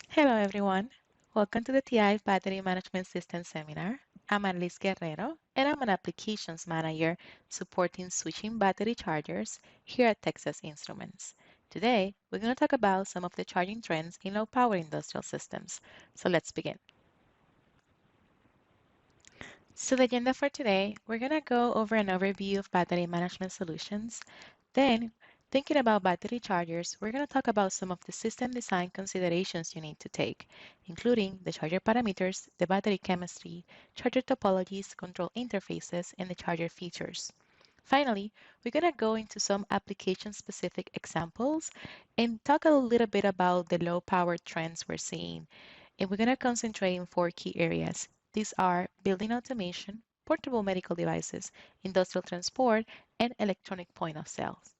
Hello everyone. Welcome to the TI Battery Management System Seminar. I'm Annalise Guerrero and I'm an Applications Manager supporting switching battery chargers here at Texas Instruments. Today, we're going to talk about some of the charging trends in low-power industrial systems. So let's begin. So the agenda for today, we're going to go over an overview of battery management solutions. Then, thinking about battery chargers, we're going to talk about some of the system design considerations you need to take, including the charger parameters, the battery chemistry, charger topologies, control interfaces, and the charger features. Finally, we're going to go into some application-specific examples and talk a little bit about the low-power trends we're seeing. And we're going to concentrate in four key areas. These are building automation, portable medical devices, industrial transport, and electronic point of sales.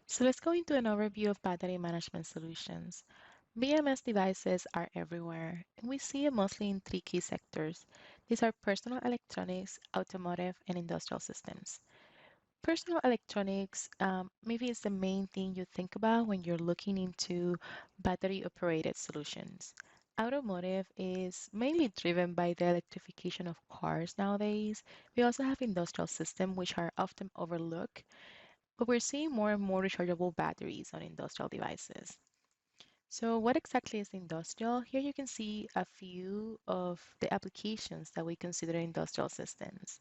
So let's go into an overview of battery management solutions. BMS devices are everywhere, and we see it mostly in three key sectors. These are personal electronics, automotive, and industrial systems. Personal electronics maybe is the main thing you think about when you're looking into battery-operated solutions. Automotive is mainly driven by the electrification of cars nowadays. We also have industrial systems, which are often overlooked, but we're seeing more and more rechargeable batteries on industrial devices. So what exactly is industrial? Here you can see a few of the applications that we consider industrial systems.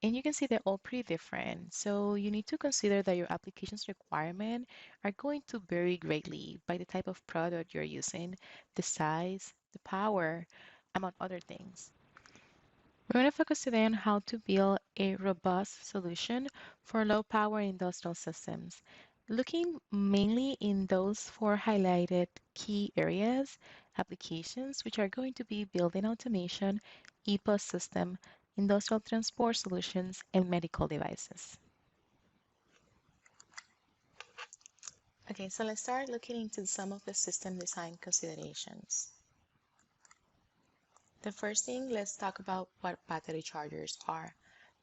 And you can see they're all pretty different. So you need to consider that your application's requirement are going to vary greatly by the type of product you're using, the size, the power, among other things. We're going to focus today on how to build a robust solution for low power industrial systems, looking mainly in those four highlighted key areas, applications, which are going to be building automation, EPOS system, industrial transport solutions, and medical devices. Okay, so let's start looking into some of the system design considerations. The first thing, let's talk about what battery chargers are.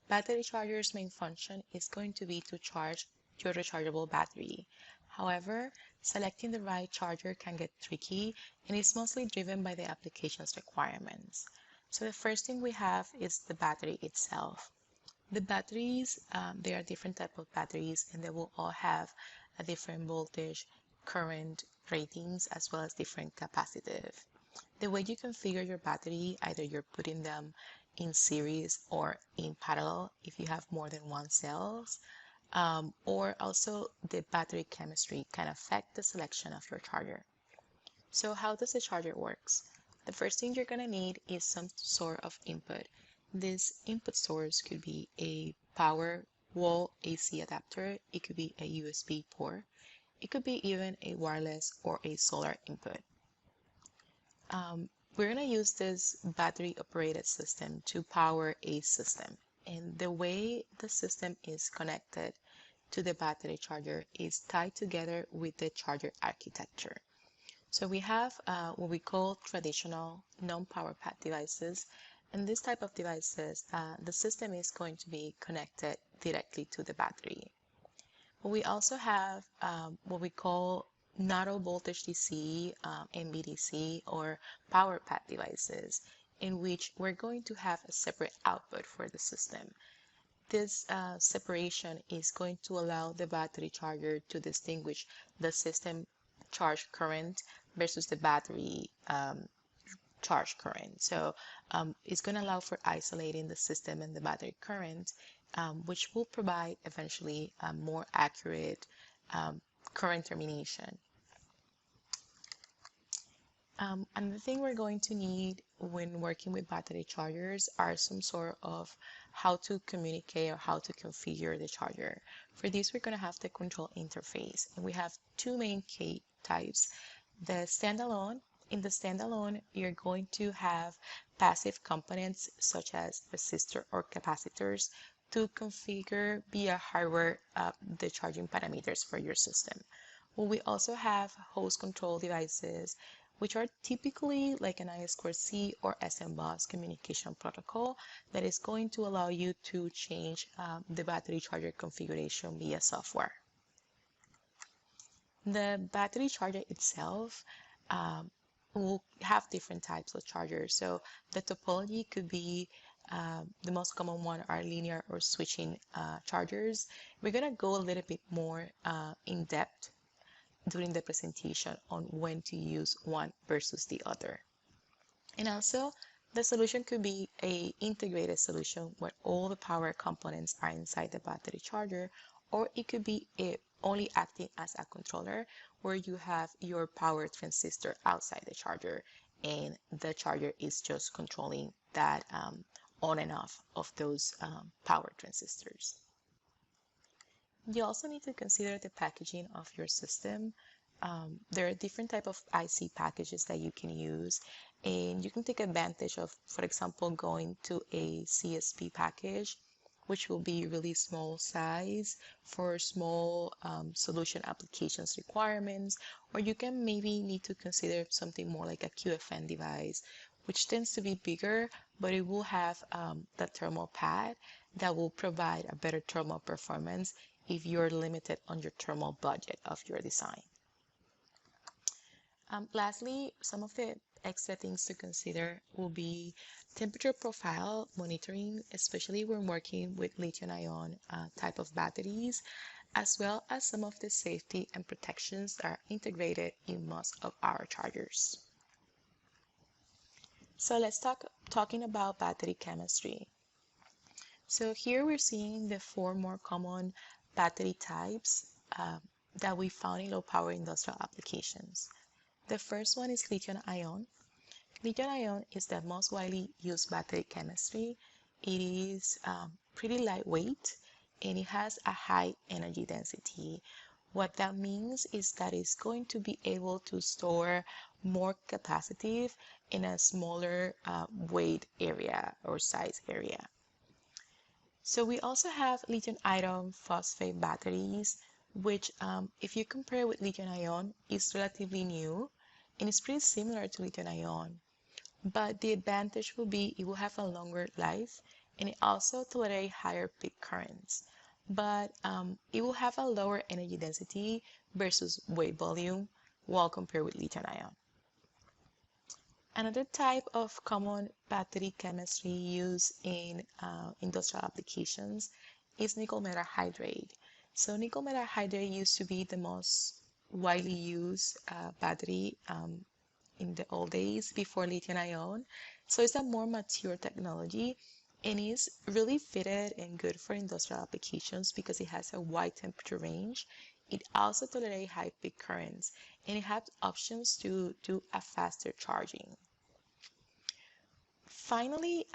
Battery chargers' main function is going to be to charge your rechargeable battery. However, selecting the right charger can get tricky and is mostly driven by the application's requirements. So the first thing we have is the battery itself. The batteries, there are different types of batteries and they will all have a different voltage, current ratings, as well as different capacitive. The way you configure your battery, either you're putting them in series or in parallel if you have more than one cells, or also the battery chemistry can affect the selection of your charger. So how does the charger works? The first thing you're going to need is some sort of input. This input source could be a power wall AC adapter, it could be a USB port, it could be even a wireless or a solar input. We're going to use this battery operated system to power a system. And the way the system is connected to the battery charger is tied together with the charger architecture. So we have what we call traditional non-power pack devices. And this type of devices, the system is going to be connected directly to the battery. But we also have what we call narrow voltage DC, MVDC, or power pack devices, in which we're going to have a separate output for the system. This separation is going to allow the battery charger to distinguish the system charge current versus the battery charge current. So it's going to allow for isolating the system and the battery current, which will provide eventually a more accurate current termination. Another thing we're going to need when working with battery chargers are some sort of how to communicate or how to configure the charger. For this, we're going to have the control interface, and we have two main key types. The standalone. In the standalone, you're going to have passive components such as resistor or capacitors to configure via hardware the charging parameters for your system. Well, we also have host control devices, which are typically like an I2C or SM-bus communication protocol that is going to allow you to change the battery charger configuration via software. The battery charger itself will have different types of chargers. So the topology could be the most common one are linear or switching chargers. We're going to go a little bit more in depth during the presentation on when to use one versus the other. And also, the solution could be a integrated solution where all the power components are inside the battery charger, or it could be only acting as a controller where you have your power transistor outside the charger and the charger is just controlling that on and off of those power transistors. You also need to consider the packaging of your system. There are different type of IC packages that you can use, and you can take advantage of, for example, going to a CSP package, which will be really small size for small solution applications requirements, or you can maybe need to consider something more like a QFN device, which tends to be bigger, but it will have the thermal pad that will provide a better thermal performance if you're limited on your thermal budget of your design. Lastly, some of the extra things to consider will be temperature profile monitoring, especially when working with lithium-ion type of batteries, as well as some of the safety and protections that are integrated in most of our chargers. So let's talking about battery chemistry. So here we're seeing the 4 more common battery types that we found in low power industrial applications. The first one is lithium-ion. Lithium-ion is the most widely used battery chemistry. It is pretty lightweight and it has a high energy density. What that means is that it's going to be able to store more capacitive in a smaller weight area or size area. So we also have lithium iron phosphate batteries, which if you compare with lithium ion, is relatively new and it's pretty similar to lithium ion. But the advantage will be it will have a longer life and it also tolerates higher peak currents. But it will have a lower energy density versus weight volume while compared with lithium ion. Another type of common battery chemistry used in industrial applications is nickel metal hydride. So nickel metal hydride used to be the most widely used battery in the old days before lithium ion. So it's a more mature technology and is really fitted and good for industrial applications because it has a wide temperature range. It also tolerates high peak currents and it has options to do a faster charging. Finally,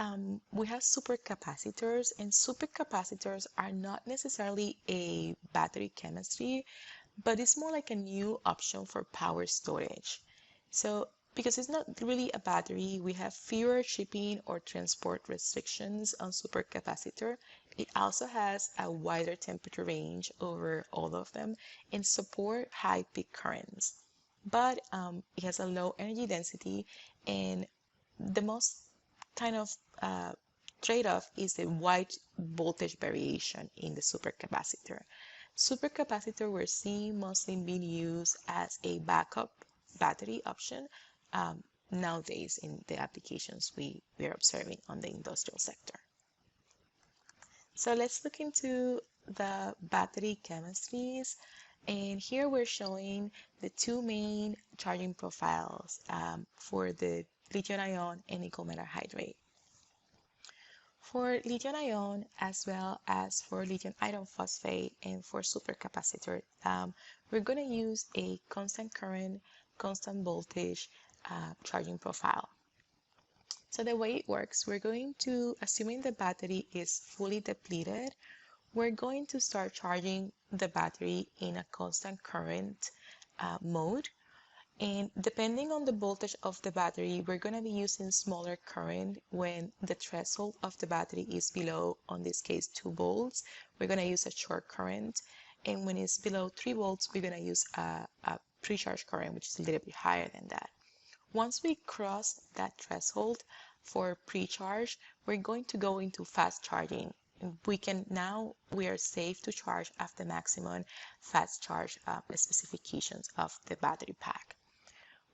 we have supercapacitors, and supercapacitors are not necessarily a battery chemistry, but it's more like a new option for power storage. So because it's not really a battery, we have fewer shipping or transport restrictions on supercapacitor. It also has a wider temperature range over all of them and support high peak currents. But it has a low energy density, and the most kind of trade-off is the wide voltage variation in the supercapacitor. Supercapacitor we're seeing mostly being used as a backup battery option nowadays in the applications we are observing on the industrial sector. So let's look into the battery chemistries. And here we're showing the 2 main charging profiles for the lithium-ion and nickel metal hydride. For lithium-ion, as well as for lithium iron phosphate and for supercapacitor, we're going to use a constant current, constant voltage charging profile. So the way it works, we're going to, assuming the battery is fully depleted, we're going to start charging the battery in a constant current mode. And depending on the voltage of the battery, we're going to be using smaller current when the threshold of the battery is below, in this case, 2 volts. We're going to use a short current. And when it's below 3 volts, we're going to use a pre-charge current, which is a little bit higher than that. Once we cross that threshold for pre-charge, we're going to go into fast charging we are safe to charge at the maximum fast charge specifications of the battery pack.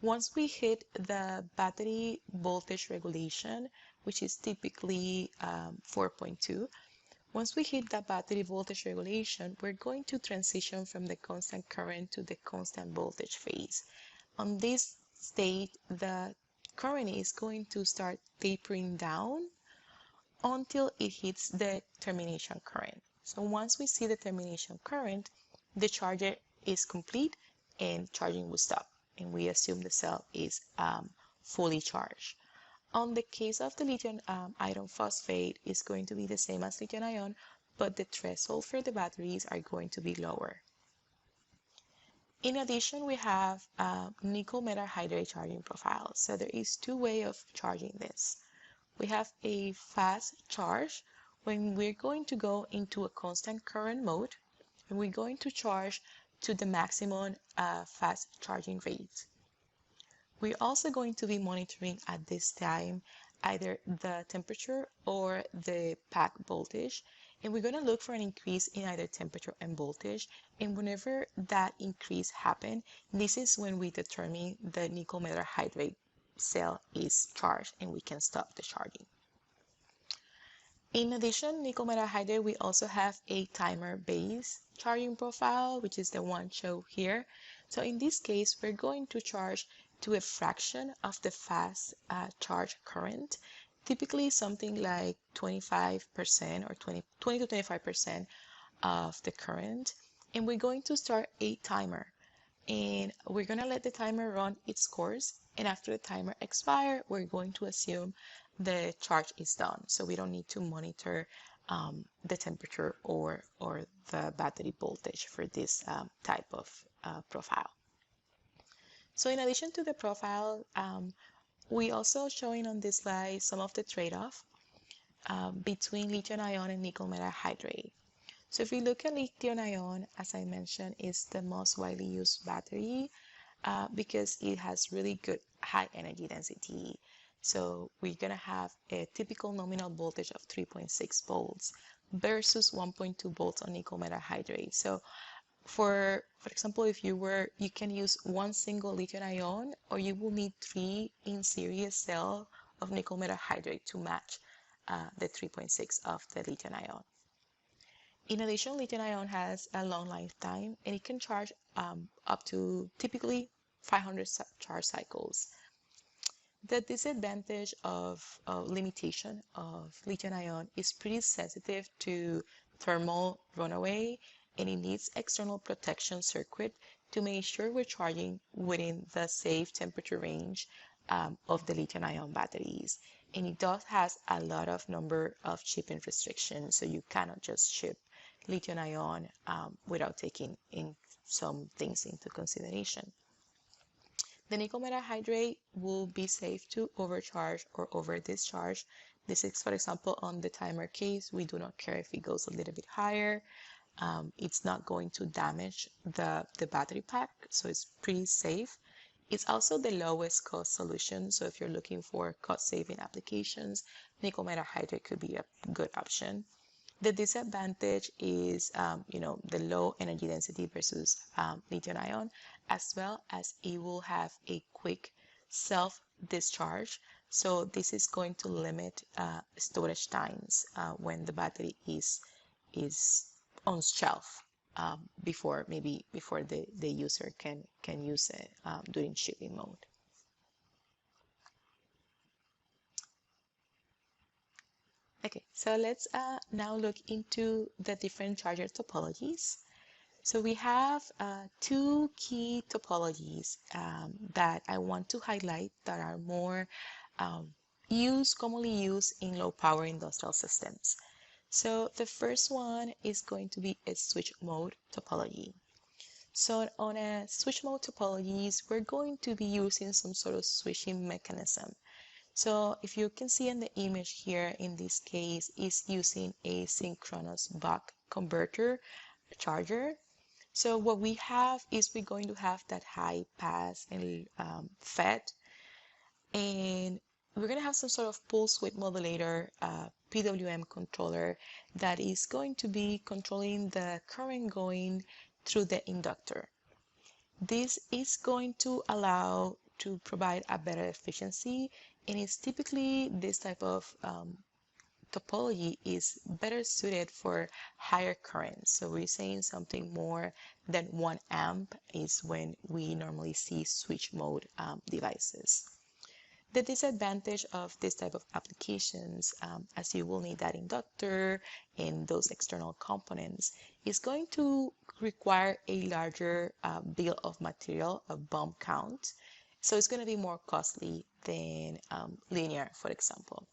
Once we hit the battery voltage regulation, which is typically 4.2, once we hit that battery voltage regulation, we're going to transition from the constant current to the constant voltage phase. On this state, the current is going to start tapering down until it hits the termination current. So once we see the termination current, the charger is complete and charging will stop, and we assume the cell is fully charged. On the case of the lithium iron phosphate, is going to be the same as lithium ion, but the threshold for the batteries are going to be lower. In addition, we have nickel metal hydride charging profile. So there is two ways of charging this. We have a fast charge when we're going to go into a constant current mode, and we're going to charge to the maximum fast charging rate. We're also going to be monitoring at this time either the temperature or the pack voltage, and we're going to look for an increase in either temperature and voltage. And whenever that increase happens, this is when we determine the nickel metal hydride cell is charged and we can stop the charging. In addition, nickel metal hydride, we also have a timer-based charging profile, which is the one shown here. So in this case, we're going to charge to a fraction of the fast charge current, typically something like 25% or 20 to 25% of the current. And we're going to start a timer, and we're going to let the timer run its course. And after the timer expires, we're going to assume the charge is done. So we don't need to monitor the temperature or the battery voltage for this type of profile. So in addition to the profile, we also showing on this slide some of the trade-off between lithium ion and nickel metal hydride. So if we look at lithium ion, as I mentioned, is the most widely used battery because it has really good high energy density. So we're going to have a typical nominal voltage of 3.6 volts versus 1.2 volts on nickel metal hydride. So for example, if you can use one single lithium ion, or you will need 3 in series cell of nickel metal hydride to match the 3.6 of the lithium ion. In addition, lithium ion has a long lifetime, and it can charge up to typically 500 charge cycles. The disadvantage of limitation of lithium ion is pretty sensitive to thermal runaway, and it needs external protection circuit to make sure we're charging within the safe temperature range of the lithium ion batteries. And it does has a lot of number of shipping restrictions, so you cannot just ship lithium ion without taking in some things into consideration. The nickel metal hydride will be safe to overcharge or over discharge. This is, for example, on the timer case, we do not care if it goes a little bit higher. It's not going to damage the battery pack, so it's pretty safe. It's also the lowest cost solution, so if you're looking for cost-saving applications, nickel metal hydride could be a good option. The disadvantage is, the low energy density versus lithium ion, as well as it will have a quick self-discharge. So this is going to limit storage times when the battery is on shelf before the user can use it during shipping mode. Okay, so let's now look into the different charger topologies. So we have two key topologies that I want to highlight that are more commonly used in low power industrial systems. So the first one is going to be a switch mode topology. So on a switch mode topologies, we're going to be using some sort of switching mechanism. So if you can see in the image here, in this case, is using a synchronous buck converter charger. So what we have is we're going to have that high pass and FET, and we're going to have some sort of pulse width modulator, PWM controller that is going to be controlling the current going through the inductor. This is going to allow to provide a better efficiency, and it's typically this type of topology is better suited for higher currents. So we're saying something more than 1 amp is when we normally see switch mode devices. The disadvantage of this type of applications, as you will need that inductor and those external components, is going to require a larger bill of material, a bump count. So it's going to be more costly than linear, for example.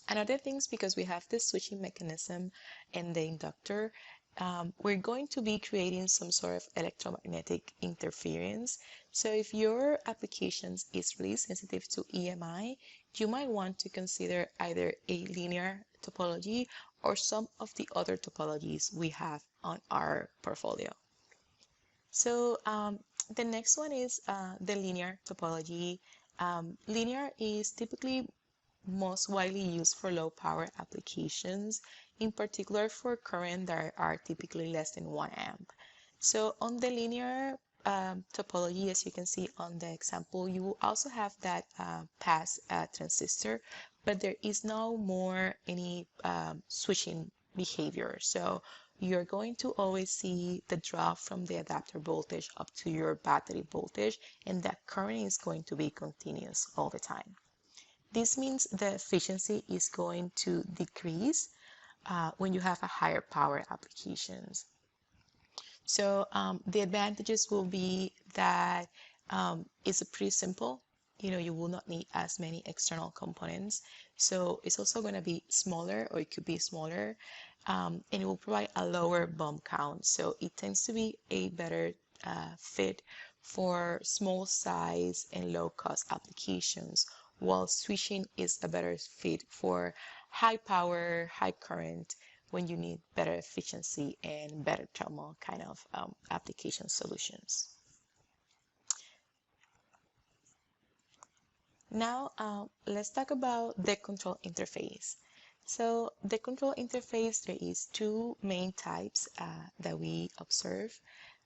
Another thing is because we have this switching mechanism and the inductor, we're going to be creating some sort of electromagnetic interference. So if your applications is really sensitive to EMI, you might want to consider either a linear topology or some of the other topologies we have on our portfolio. So the next one is the linear topology. Linear is typically most widely used for low power applications, in particular for current that are typically less than 1 amp. So on the linear topology, as you can see on the example, you will also have that pass transistor, but there is no more any switching behavior. So you're going to always see the drop from the adapter voltage up to your battery voltage, and that current is going to be continuous all the time. This means the efficiency is going to decrease when you have a higher power applications. So the advantages will be that it's pretty simple. You will not need as many external components. So it's also going to be smaller, or it could be smaller, and it will provide a lower bump count. So it tends to be a better fit for small size and low cost applications, while switching is a better fit for high power, high current, when you need better efficiency and better thermal kind of application solutions. Now, let's talk about the control interface. So the control interface, there is two main types that we observe.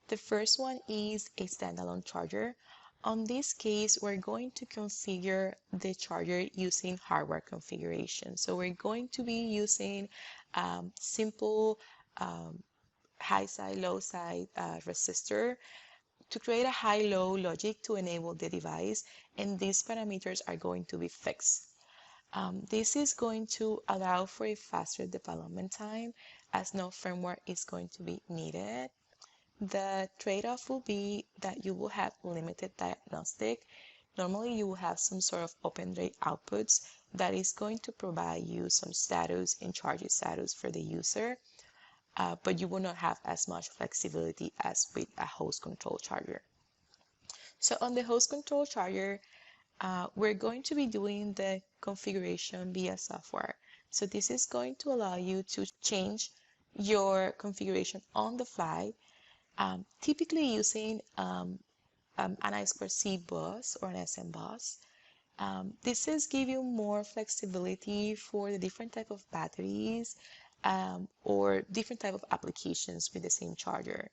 The first one is a standalone charger. On this case, we're going to configure the charger using hardware configuration. So we're going to be using simple high side, low side resistor to create a high-low logic to enable the device, and these parameters are going to be fixed. This is going to allow for a faster development time, as no firmware is going to be needed. The trade-off will be that you will have limited diagnostic. Normally, you will have some sort of open rate outputs that is going to provide you some status and charging status for the user, but you will not have as much flexibility as with a host control charger. So on the host control charger, we're going to be doing the configuration via software. So this is going to allow you to change your configuration on the fly, typically using an I2C bus or an SM bus. This is give you more flexibility for the different type of batteries or different type of applications with the same charger.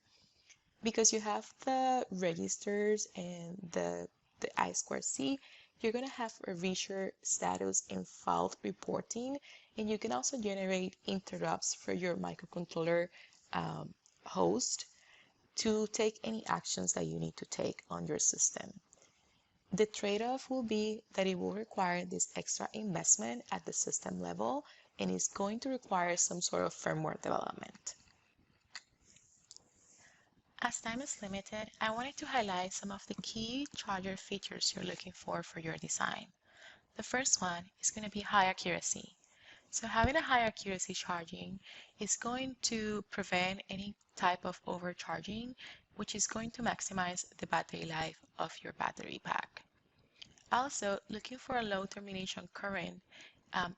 Because you have the registers and the I2C, you're going to have a richer status and fault reporting, and you can also generate interrupts for your microcontroller host to take any actions that you need to take on your system. The trade-off will be that it will require this extra investment at the system level, and it's going to require some sort of firmware development. As time is limited, I wanted to highlight some of the key charger features you're looking for your design. The first one is going to be high accuracy. So having a high accuracy charging is going to prevent any type of overcharging, which is going to maximize the battery life of your battery pack. Also, looking for a low termination current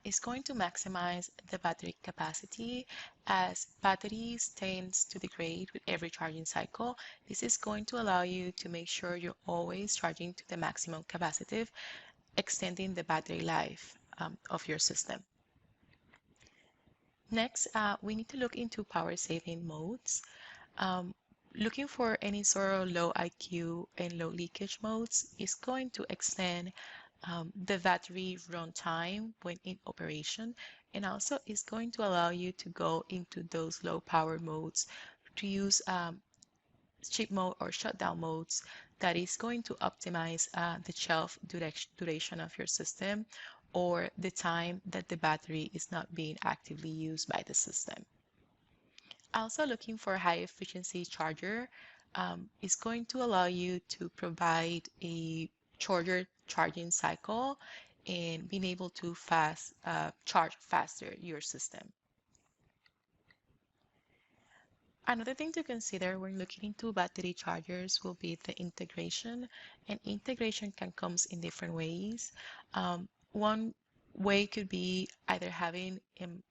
is going to maximize the battery capacity, as batteries tends to degrade with every charging cycle. This is going to allow you to make sure you're always charging to the maximum capacitive extending the battery life of your system. Next, we need to look into power saving modes. Looking for any sort of low IQ and low leakage modes is going to extend the battery runtime when in operation, and also is going to allow you to go into those low power modes to use sleep mode or shutdown modes that is going to optimize the shelf duration of your system or the time that the battery is not being actively used by the system. Also looking for a high efficiency charger is going to allow you to provide a shorter charging cycle and being able to charge faster your system. Another thing to consider when looking into battery chargers will be the integration, and integration can come in different ways. One way could be either having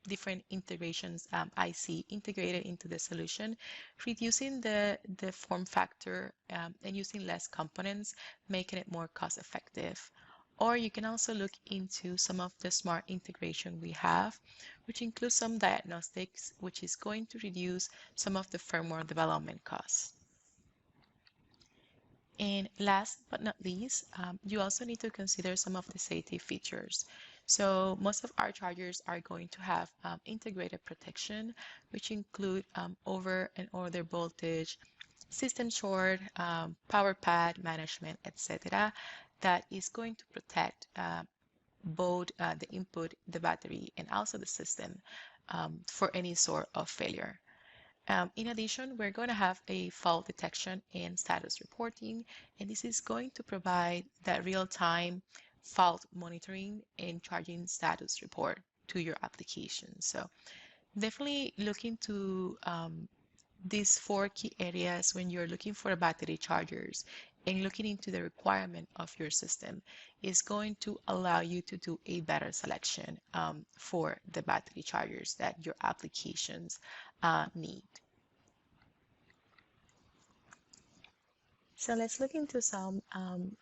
different integrations IC integrated into the solution, reducing the form factor and using less components, making it more cost effective. Or you can also look into some of the smart integration we have, which includes some diagnostics, which is going to reduce some of the firmware development costs. And last but not least, you also need to consider some of the safety features. So most of our chargers are going to have integrated protection, which include over and under voltage, system short, power pad management, etc. that is going to protect both the input, the battery, and also the system for any sort of failure. In addition, we're going to have a fault detection and status reporting, and this is going to provide that real-time fault monitoring and charging status report to your application. So definitely look into these 4 key areas when you're looking for battery chargers, and looking into the requirement of your system is going to allow you to do a better selection for the battery chargers that your applications need. So let's look into some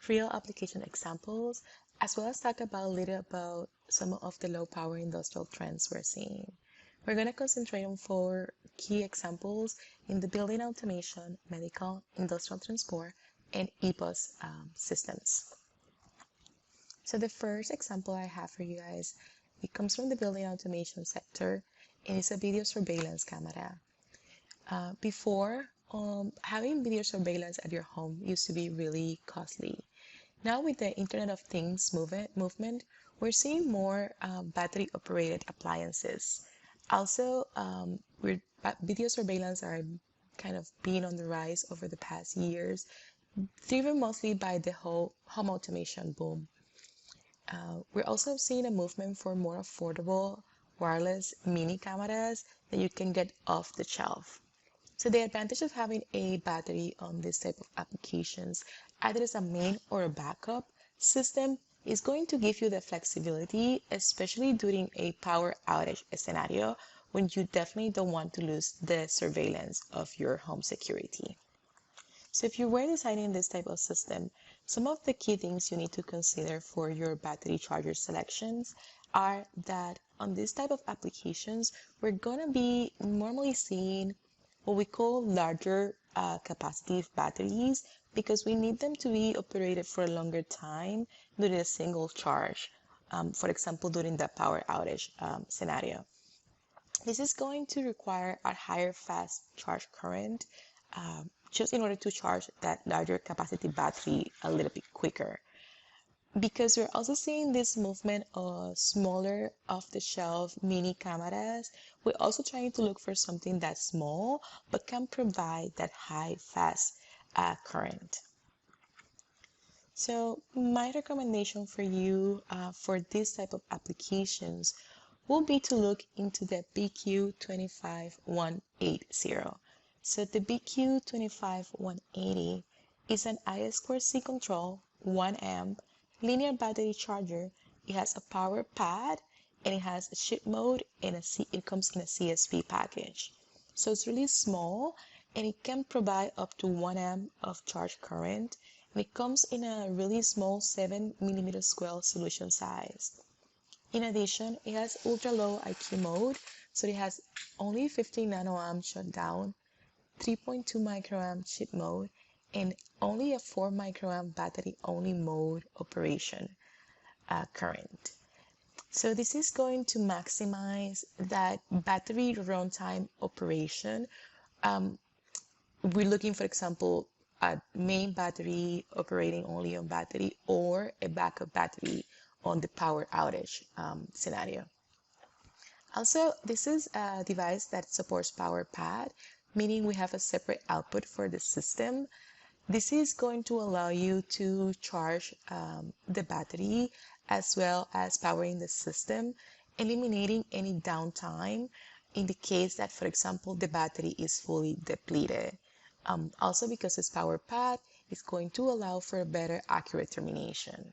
real application examples, as well as talk about a little about some of the low power industrial trends we're seeing. We're going to concentrate on 4 key examples in the building automation, medical, industrial transport, and EPOS systems. So the first example I have for you guys, it comes from the building automation sector, and it's a video surveillance camera. Before, having video surveillance at your home used to be really costly. Now with the Internet of Things movement, we're seeing more battery-operated appliances. Also, video surveillance are kind of being on the rise over the past years, driven mostly by the whole home automation boom. We're also seeing a movement for more affordable wireless mini cameras that you can get off the shelf. So the advantage of having a battery on this type of applications, either as a main or a backup system, is going to give you the flexibility, especially during a power outage scenario when you definitely don't want to lose the surveillance of your home security. So if you were designing this type of system, some of the key things you need to consider for your battery charger selections are that on this type of applications, we're going to be normally seeing what we call larger capacity batteries, because we need them to be operated for a longer time during a single charge, for example, during the power outage scenario. This is going to require a higher fast charge current just in order to charge that larger capacity battery a little bit quicker. Because we're also seeing this movement of smaller off-the-shelf mini cameras, we're also trying to look for something that's small but can provide that high fast current. So my recommendation for you for this type of applications will be to look into the BQ25180. So the BQ25180 is an I2C control, 1 amp, linear battery charger. It has a power pad, and it has a ship mode, and it comes in a CSV package. So it's really small, and it can provide up to 1 amp of charge current, and it comes in a really small 7 mm square solution size. In addition, it has ultra low IQ mode, so it has only 50 nanoamp shutdown, 3.2 microamp chip mode, and only a 4 microamp battery only mode operation current. So this is going to maximize that battery runtime operation. We're looking, for example, a main battery operating only on battery or a backup battery on the power outage scenario. Also, this is a device that supports power pad, meaning we have a separate output for the system. This is going to allow you to charge the battery as well as powering the system, eliminating any downtime in the case that, for example, the battery is fully depleted. Also, because it's power pad, it's going to allow for a better accurate termination.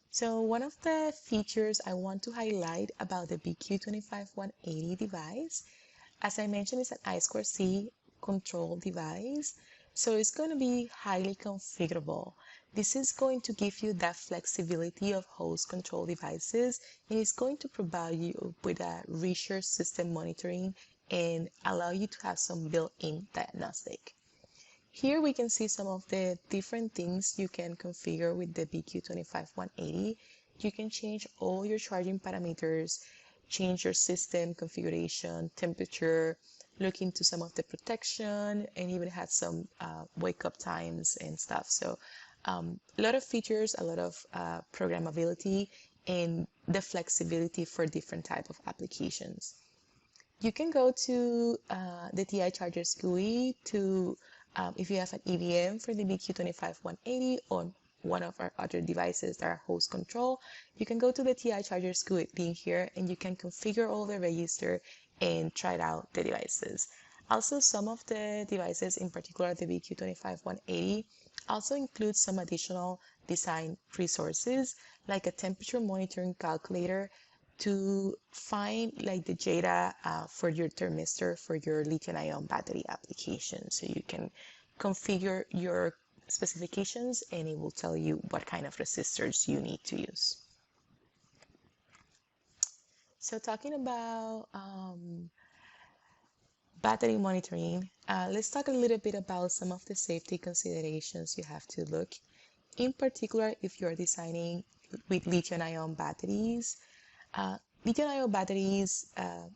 So one of the features I want to highlight about the BQ25180 device, as I mentioned, is an I2C control device. So it's going to be highly configurable. This is going to give you that flexibility of host control devices, and it's going to provide you with a richer system monitoring and allow you to have some built-in diagnostic. Here we can see some of the different things you can configure with the BQ25180. You can change all your charging parameters, change your system configuration, temperature, look into some of the protection, and even have some wake up times and stuff. So a lot of features, a lot of programmability, and the flexibility for different type of applications. You can go to the TI Chargers GUI to, if you have an EVM for the BQ25180 or one of our other devices that are host control, you can go to the TI Chargers GUI link here and you can configure all the register and try out the devices. Also, some of the devices, in particular the BQ25180, also include some additional design resources like a temperature monitoring calculator to find like the data for your thermistor for your lithium-ion battery application. So you can configure your specifications and it will tell you what kind of resistors you need to use. So talking about battery monitoring, let's talk a little bit about some of the safety considerations you have to look. In particular, if you're designing with lithium-ion batteries, lithium-ion batteries,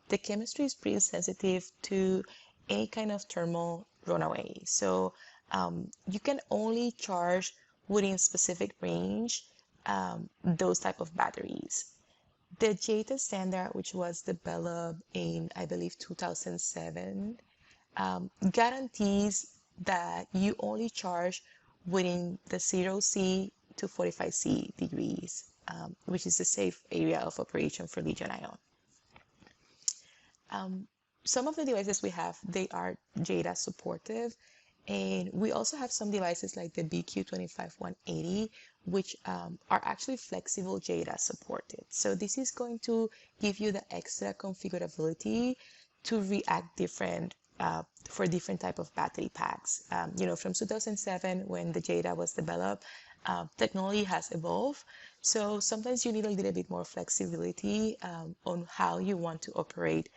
the chemistry is pretty sensitive to any kind of thermal runaway. So you can only charge within specific range those type of batteries. The JETA standard, which was developed in, I believe, 2007, guarantees that you only charge within the 0C to 45C degrees, which is the safe area of operation for lithium-ion. Some of the devices we have, they are JETA supportive, and we also have some devices like the BQ25180, which are actually flexible JETA supported. So this is going to give you the extra configurability to react different for different type of battery packs. From 2007, when the JETA was developed, technology has evolved. So sometimes you need a little bit more flexibility on how you want to operate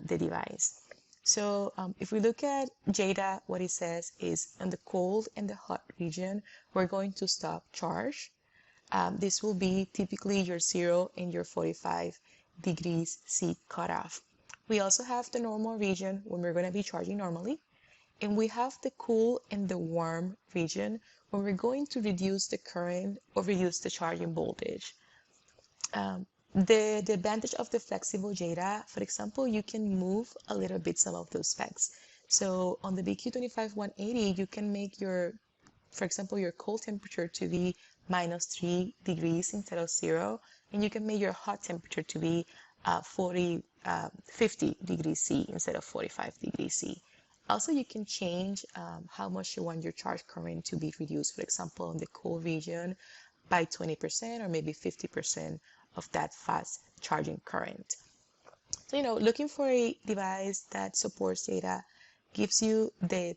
the device. So if we look at JETA, what it says is on the cold and the hot region, we're going to stop charge. This will be typically your 0 and your 45 degrees C cutoff. We also have the normal region when we're going to be charging normally. And we have the cool and the warm region when we're going to reduce the current or reduce the charging voltage. The advantage of the flexible JETA, for example, you can move a little bit some of those specs. So on the BQ25180, you can make your, for example, your cold temperature to be -3 degrees instead of 0, and you can make your hot temperature to be 50 degrees C instead of 45 degrees C. Also, you can change how much you want your charge current to be reduced, for example, in the cold region by 20% or maybe 50% of that fast charging current. So, looking for a device that supports data gives you the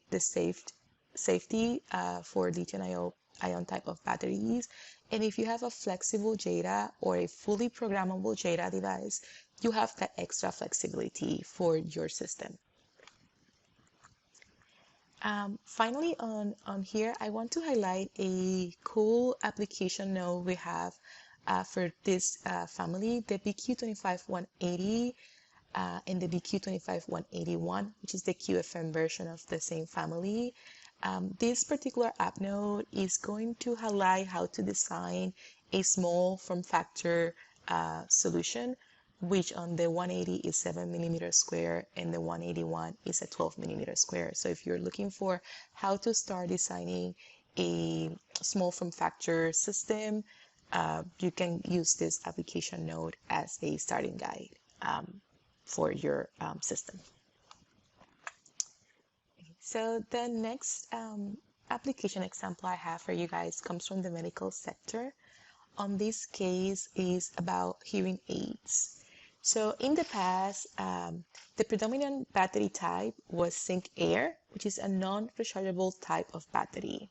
safety for lithium ion type of batteries. And if you have a flexible JADA or a fully programmable JADA device, you have that extra flexibility for your system. Finally, on here, I want to highlight a cool application node we have for this family, the BQ25180 and the BQ25181, which is the QFN version of the same family. This particular app node is going to highlight how to design a small form factor solution, which on the 180 is 7 millimeter square and the 181 is a 12 millimeter square. So if you're looking for how to start designing a small form factor system, you can use this application node as a starting guide for your system. So the next application example I have for you guys comes from the medical sector. On this case is about hearing aids. So in the past, the predominant battery type was zinc air, which is a non-rechargeable type of battery.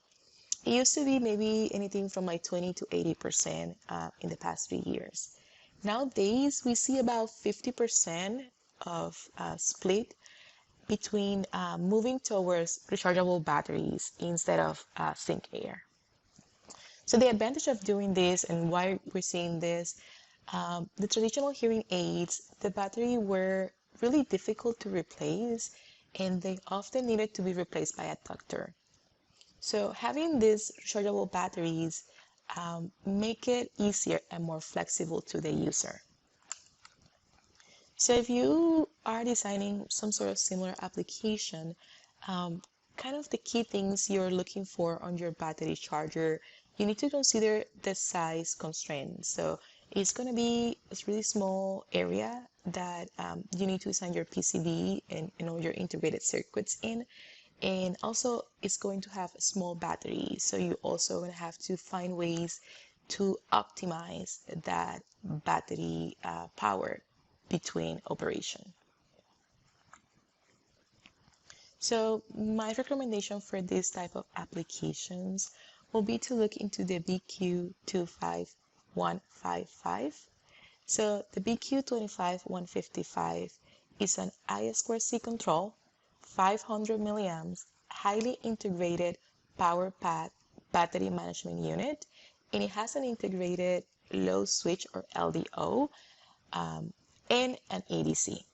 It used to be maybe anything from like 20 to 80% in the past 3 years. Nowadays, we see about 50% of split between moving towards rechargeable batteries instead of zinc air. So the advantage of doing this and why we're seeing this, the traditional hearing aids, the battery were really difficult to replace and they often needed to be replaced by a doctor. So having these rechargeable batteries make it easier and more flexible to the user. So if you are designing some sort of similar application, kind of the key things you're looking for on your battery charger, you need to consider the size constraint. So it's going to be a really small area that you need to design your PCB and your integrated circuits in. And also it's going to have a small battery. So you also going to have to find ways to optimize that battery power between operation. So my recommendation for this type of applications will be to look into the BQ25155. So the BQ25155 is an I2C control, 500 milliamps, highly integrated power path battery management unit, and it has an integrated low switch or LDO and an ADC.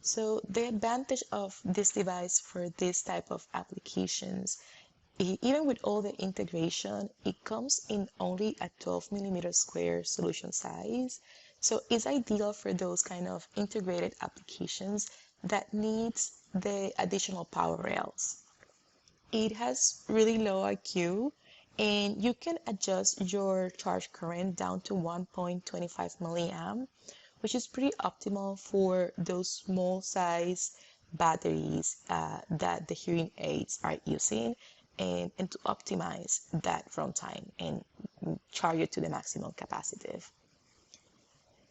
So the advantage of this device for this type of applications, even with all the integration, it comes in only a 12 millimeter square solution size. So it's ideal for those kind of integrated applications that needs the additional power rails. It has really low IQ and you can adjust your charge current down to 1.25 milliamp, which is pretty optimal for those small size batteries that the hearing aids are using and to optimize that runtime and charge it to the maximum capacitive.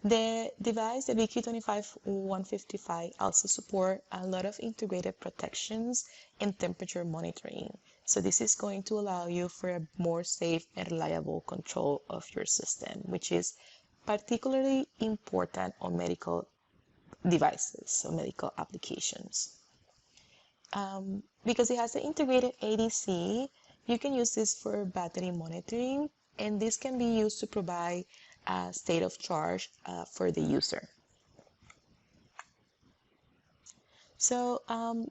The device, the BQ25155, also support a lot of integrated protections and temperature monitoring. So this is going to allow you for a more safe and reliable control of your system, which is particularly important on medical devices, so medical applications. Because it has an integrated ADC, you can use this for battery monitoring, and this can be used to provide a state of charge for the user. So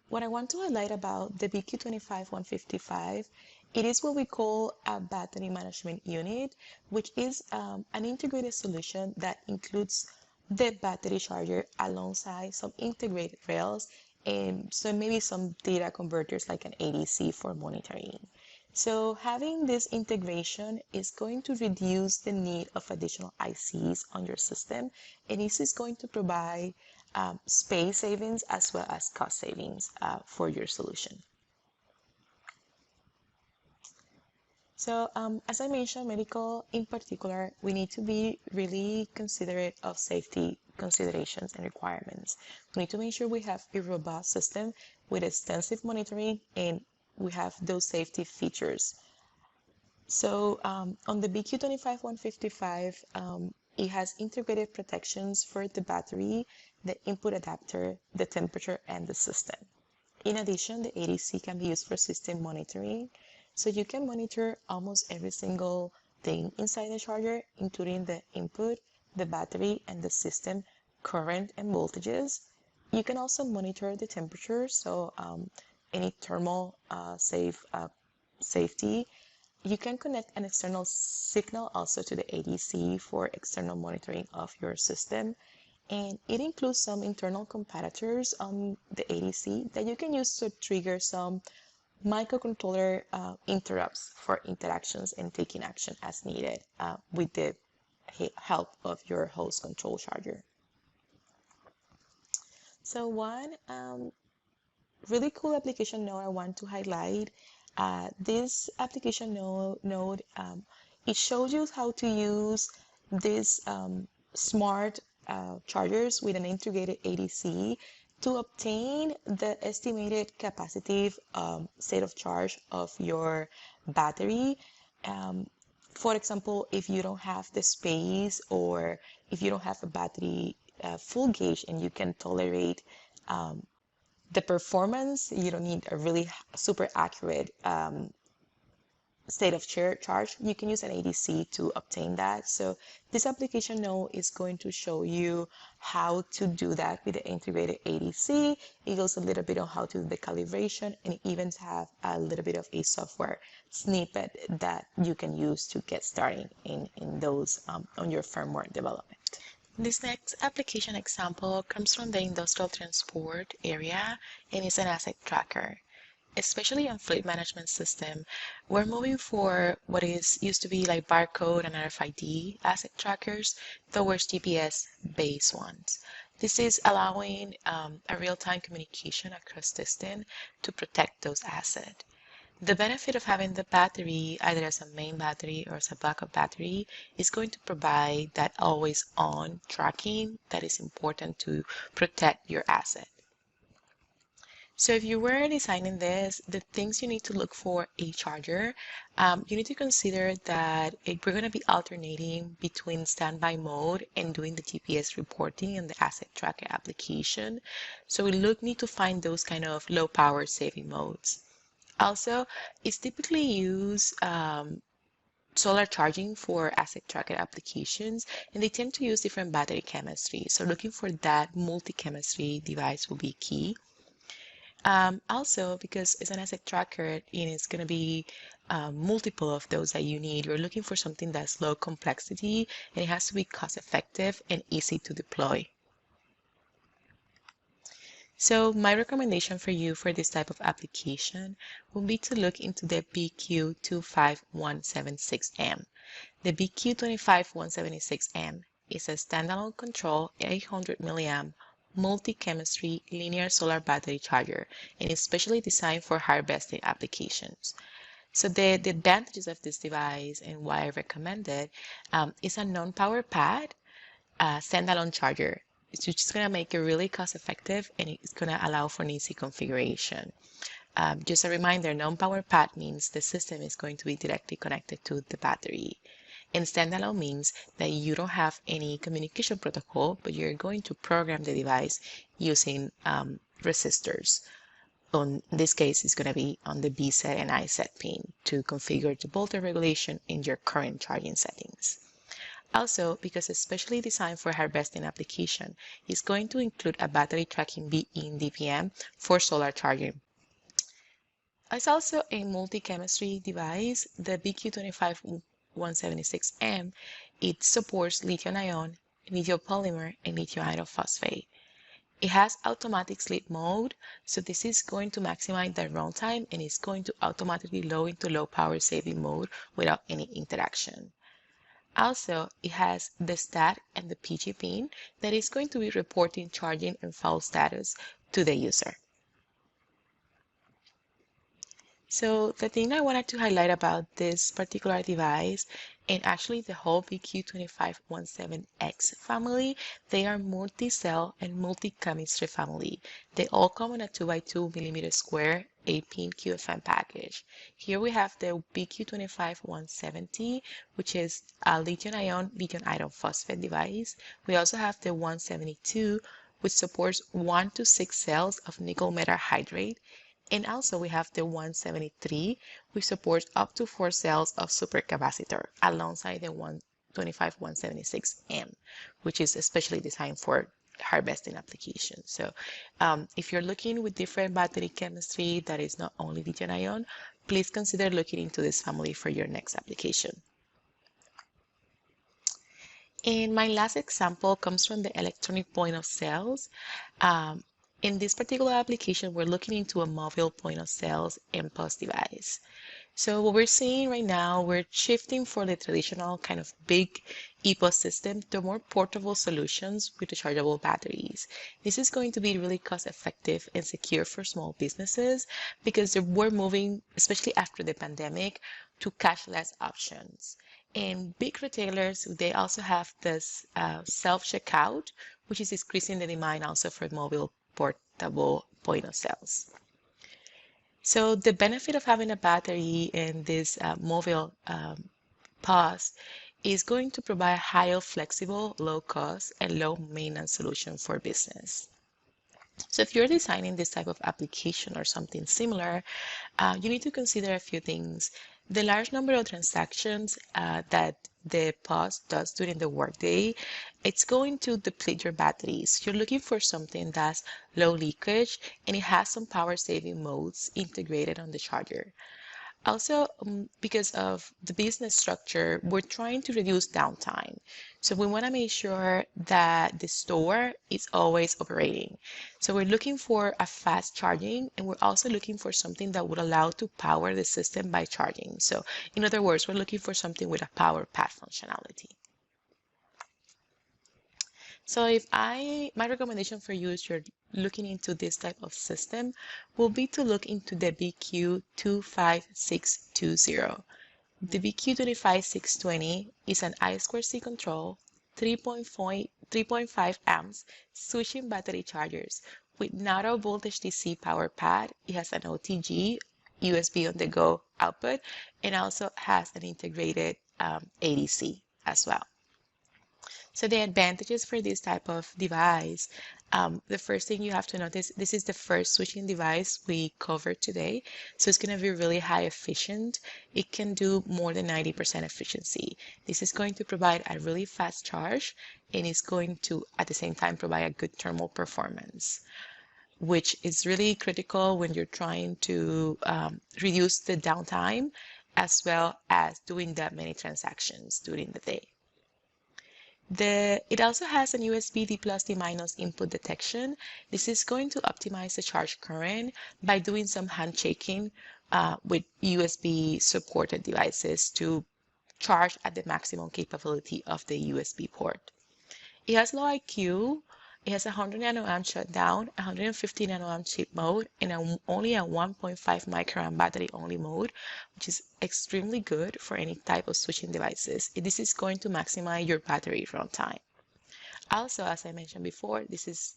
what I want to highlight about the BQ25155, it is what we call a battery management unit, which is an integrated solution that includes the battery charger alongside some integrated rails and so maybe some data converters like an ADC for monitoring. So having this integration is going to reduce the need of additional ICs on your system, and this is going to provide space savings as well as cost savings for your solution. So as I mentioned, medical in particular, we need to be really considerate of safety considerations and requirements. We need to make sure we have a robust system with extensive monitoring and we have those safety features. So on the BQ25155, it has integrated protections for the battery, the input adapter, the temperature, and the system. In addition, the ADC can be used for system monitoring. So you can monitor almost every single thing inside the charger, including the input, the battery, and the system current and voltages. You can also monitor the temperature, so any thermal safety. You can connect an external signal also to the ADC for external monitoring of your system. And it includes some internal comparators on the ADC that you can use to trigger some microcontroller interrupts for interactions and taking action as needed with the help of your host control charger. So one really cool application node I want to highlight. This application node, it shows you how to use this smart chargers with an integrated ADC to obtain the estimated capacitive state of charge of your battery. For example, if you don't have the space or if you don't have a battery full gauge and you can tolerate the performance, you don't need a really super accurate state of charge, you can use an ADC to obtain that. So this application node is going to show you how to do that with the integrated ADC. It goes a little bit on how to do the calibration and even have a little bit of a software snippet that you can use to get started in those on your firmware development. This next application example comes from the industrial transport area and is an asset tracker. Especially on fleet management system, we're moving for what is used to be like barcode and RFID asset trackers towards GPS-based ones. This is allowing a real-time communication across distance to protect those assets. The benefit of having the battery either as a main battery or as a backup battery is going to provide that always on tracking that is important to protect your asset. So if you were designing this, the things you need to look for a charger, you need to consider that we're going to be alternating between standby mode and doing the GPS reporting and the asset tracker application. So we need to find those kind of low power saving modes. Also, it's typically used solar charging for asset tracker applications, and they tend to use different battery chemistry. So looking for that multi-chemistry device will be key. Also, because it's an asset tracker and it's going to be multiple of those that you need, you're looking for something that's low complexity and it has to be cost effective and easy to deploy. So my recommendation for you for this type of application would be to look into the BQ25176M. The BQ25176M is a standalone control 800 milliamp multi-chemistry linear solar battery charger and is specially designed for harvesting applications. So the advantages of this device and why I recommend it is a non-power pad standalone charger. It's just going to make it really cost effective and it's going to allow for an easy configuration. Just a reminder, non-power pad means the system is going to be directly connected to the battery. And standalone means that you don't have any communication protocol, but you're going to program the device using resistors. In this case, it's going to be on the B set and I set pin to configure the voltage regulation in your current charging settings. Also, because it's specially designed for harvesting application, it's going to include a battery tracking in DPM for solar charging. It's also a multi-chemistry device. The BQ25176M, it supports lithium-ion, lithium polymer, and lithium iron phosphate. It has automatic sleep mode, so this is going to maximize the runtime and it's going to automatically low into low power saving mode without any interaction. Also, it has the stat and the PG pin that is going to be reporting charging and fault status to the user. So the thing I wanted to highlight about this particular device and actually the whole BQ2517X family, they are multi-cell and multi-chemistry family. They all come in a 2x2 mm square 8-pin QFN package. Here we have the BQ25170, which is a lithium-ion iron phosphate device. We also have the 172, which supports 1 to 6 cells of nickel metal hydrate. And also we have the 173, which supports up to 4 cells of supercapacitor alongside the 176M, which is especially designed for harvesting applications. So if you're looking with different battery chemistry that is not only lithium ion, please consider looking into this family for your next application. And my last example comes from the electronic point of sales. In this particular application, we're looking into a mobile point of sales and POS device. So what we're seeing right now, we're shifting from the traditional kind of big EPOS system to more portable solutions with rechargeable batteries. This is going to be really cost effective and secure for small businesses because we're moving, especially after the pandemic, to cashless options. And big retailers, they also have this self-checkout, which is increasing the demand also for mobile portable point of sales. So the benefit of having a battery in this mobile POS is going to provide higher flexible, low cost, and low maintenance solution for business. So if you're designing this type of application or something similar, you need to consider a few things. The large number of transactions that the POS does during the workday, it's going to deplete your batteries. You're looking for something that's low leakage and it has some power saving modes integrated on the charger. Also, because of the business structure, we're trying to reduce downtime. So we want to make sure that the store is always operating. So we're looking for a fast charging, and we're also looking for something that would allow to power the system by charging. So in other words, we're looking for something with a power pad functionality. So my recommendation for you if you're looking into this type of system will be to look into the BQ25620. The BQ25620 is an I2C control 3.5 amps switching battery chargers with narrow voltage DC power pad. It has an OTG, USB on the go output, and also has an integrated ADC as well. So the advantages for this type of device, the first thing you have to notice, this is the first switching device we covered today. So it's going to be really high efficient. It can do more than 90% efficiency. This is going to provide a really fast charge and it's going to, at the same time, provide a good thermal performance, which is really critical when you're trying to reduce the downtime as well as doing that many transactions during the day. It also has an USB D plus D minus input detection. This is going to optimize the charge current by doing some handshaking with USB supported devices to charge at the maximum capability of the USB port. It has low IQ. It has 100 nanoamp shutdown, 150 nanoamp chip mode, and only a 1.5 microamp battery only mode, which is extremely good for any type of switching devices. This is going to maximize your battery runtime. Also, as I mentioned before, this is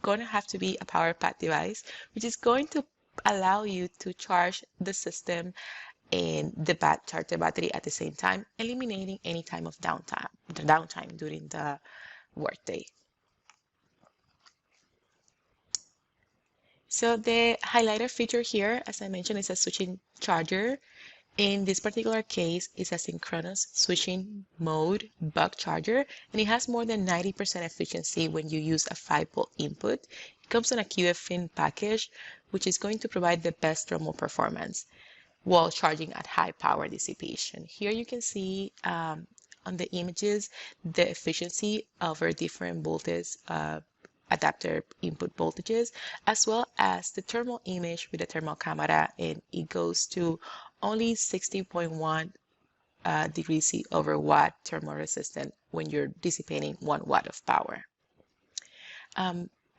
going to have to be a power pad device, which is going to allow you to charge the system and charge the battery at the same time, eliminating any time of downtime during the workday. So the highlighted feature here, as I mentioned, is a switching charger. In this particular case, it's a synchronous switching mode buck charger, and it has more than 90% efficiency when you use a 5-volt input. It comes in a QFN package, which is going to provide the best thermal performance while charging at high power dissipation. Here you can see on the images the efficiency over different voltage adapter input voltages, as well as the thermal image with the thermal camera, and it goes to only 60.1 degrees C over watt thermal resistant when you're dissipating 1 watt of power.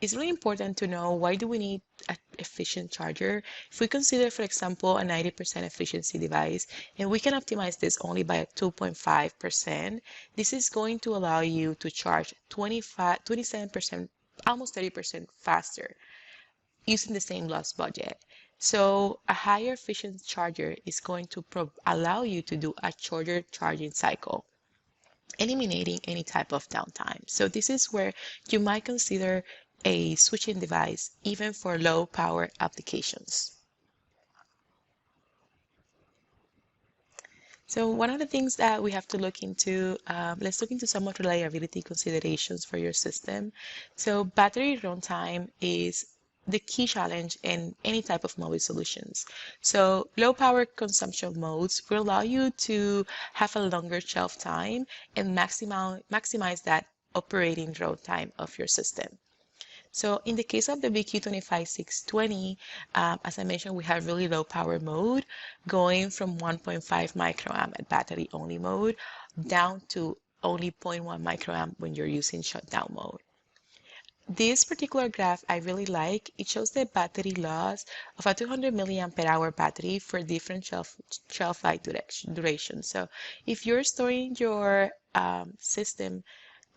it's really important to know why do we need an efficient charger. If we consider, for example, a 90% efficiency device, and we can optimize this only by a 2.5%, this is going to allow you to charge 27%, almost 30% faster using the same loss budget. So a higher efficient charger is going to allow you to do a shorter charging cycle, eliminating any type of downtime. So this is where you might consider a switching device even for low power applications. So one of the things that we have to look into, let's look into some of reliability considerations for your system. So battery runtime is the key challenge in any type of mobile solutions. So low power consumption modes will allow you to have a longer shelf time and maximize that operating runtime of your system. So in the case of the BQ25620, as I mentioned, we have really low power mode going from 1.5 microamp at battery only mode down to only 0.1 microamp when you're using shutdown mode. This particular graph I really like. It shows the battery loss of a 200 milliampere hour battery for different shelf life duration. So if you're storing your system,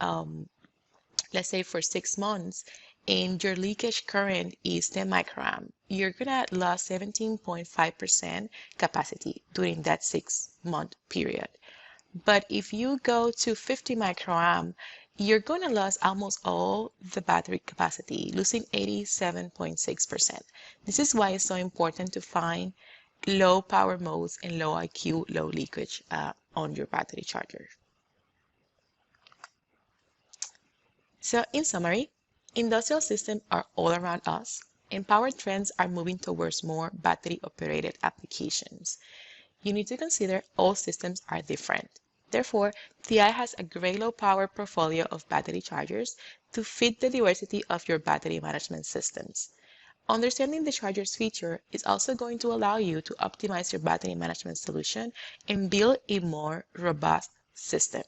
let's say for 6 months, and your leakage current is 10 microamp, you're gonna lose 17.5% capacity during that 6-month period. But if you go to 50 microamp, you're going to lose almost all the battery capacity, losing 87.6%. This is why it's so important to find low power modes and low IQ, low leakage on your battery charger. So in summary, industrial systems are all around us, and power trends are moving towards more battery-operated applications. You need to consider all systems are different. Therefore, TI has a great low power portfolio of battery chargers to fit the diversity of your battery management systems. Understanding the charger's feature is also going to allow you to optimize your battery management solution and build a more robust system.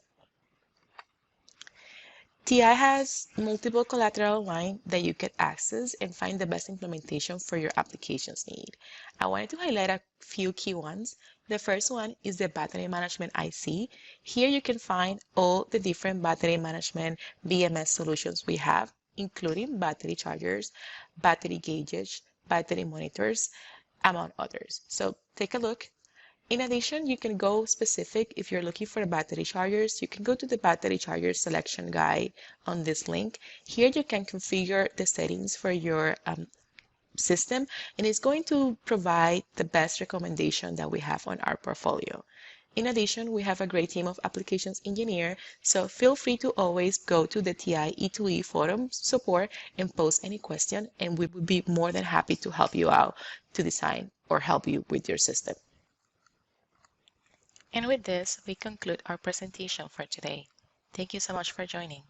TI has multiple collateral lines that you can access and find the best implementation for your application's need. I wanted to highlight a few key ones. The first one is the battery management IC. Here you can find all the different battery management BMS solutions we have, including battery chargers, battery gauges, battery monitors, among others. So take a look. In addition, you can go specific if you're looking for battery chargers. You can go to the battery charger selection guide on this link. Here you can configure the settings for your system, and it's going to provide the best recommendation that we have on our portfolio. In addition, we have a great team of applications engineers, so feel free to always go to the TI E2E forum support and post any question, and we would be more than happy to help you out to design or help you with your system. And with this, we conclude our presentation for today. Thank you so much for joining.